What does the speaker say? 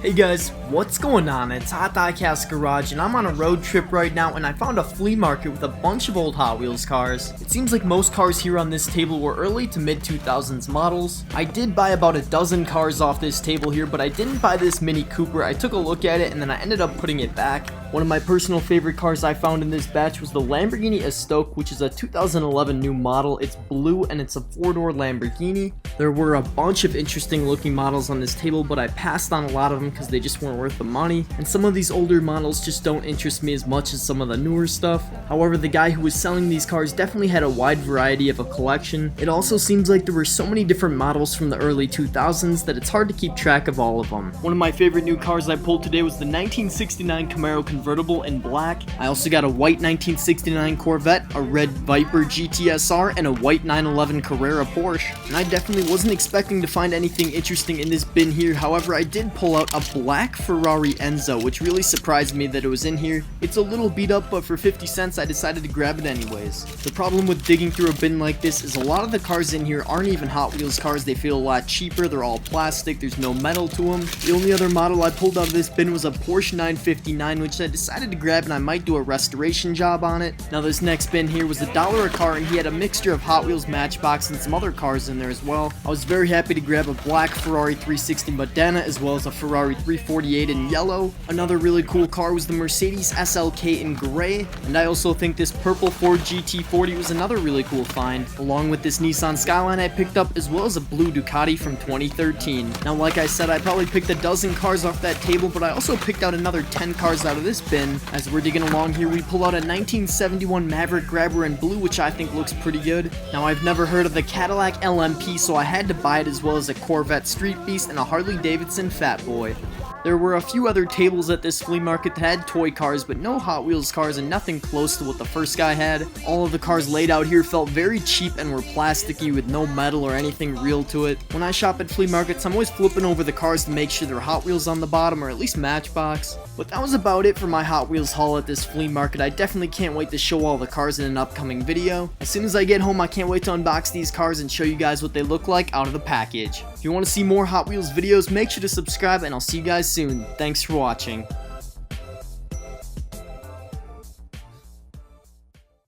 Hey guys, what's going on? It's HotDiecast Garage and I'm on a road trip right now and I found a flea market with a bunch of old Hot Wheels cars. It seems like most cars here on this table were early to mid 2000s models. I did buy about a dozen cars off this table here, but I didn't buy this Mini Cooper. I took a look at it and then I ended up putting it back. One of my personal favorite cars I found in this batch was the Lamborghini Estoque, which is a 2011 new model. It's blue and it's a 4-door Lamborghini. There were a bunch of interesting looking models on this table, but I passed on a lot of them because they just weren't worth the money, and some of these older models just don't interest me as much as some of the newer stuff. However, the guy who was selling these cars definitely had a wide variety of a collection. It also seems like there were so many different models from the early 2000s that it's hard to keep track of all of them. One of my favorite new cars I pulled today was the 1969 Camaro convertible in black. I also got a white 1969 Corvette, a red Viper GTSR, and a white 911 Carrera Porsche. And I definitely wasn't expecting to find anything interesting in this bin here. However, I did pull out a black Ferrari Enzo, which really surprised me that it was in here. It's a little beat up, but for 50 cents I decided to grab it anyways. The problem with digging through a bin like this is a lot of the cars in here aren't even Hot Wheels cars. They feel a lot cheaper, they're all plastic, there's no metal to them. The only other model I pulled out of this bin was a Porsche 959, which I decided to grab and I might do a restoration job on it. Now this next bin here was $1 a car and he had a mixture of Hot Wheels, Matchbox, and some other cars in there as well. I was very happy to grab a black Ferrari 360 Modena as well as a Ferrari 348 in yellow. Another really cool car was the Mercedes SLK in gray, and I also think this purple Ford GT40 was another really cool find, along with this Nissan Skyline I picked up as well as a blue Ducati from 2013. Now like I said, I probably picked a dozen cars off that table, but I also picked out another 10 cars out of this bin. As we're digging along here, we pull out a 1971 Maverick Grabber in blue, which I think looks pretty good. Now I've never heard of the Cadillac LMP, so I had to buy it, as well as a Corvette Street Beast and a Harley Davidson Fat Boy. There were a few other tables at this flea market that had toy cars, but no Hot Wheels cars and nothing close to what the first guy had. All of the cars laid out here felt very cheap and were plasticky with no metal or anything real to it. When I shop at flea markets, I'm always flipping over the cars to make sure they're Hot Wheels on the bottom, or at least Matchbox. But that was about it for my Hot Wheels haul at this flea market. I definitely can't wait to show all the cars in an upcoming video. As soon as I get home, I can't wait to unbox these cars and show you guys what they look like out of the package. If you want to see more Hot Wheels videos, make sure to subscribe and I'll see you guys soon. Thanks for watching.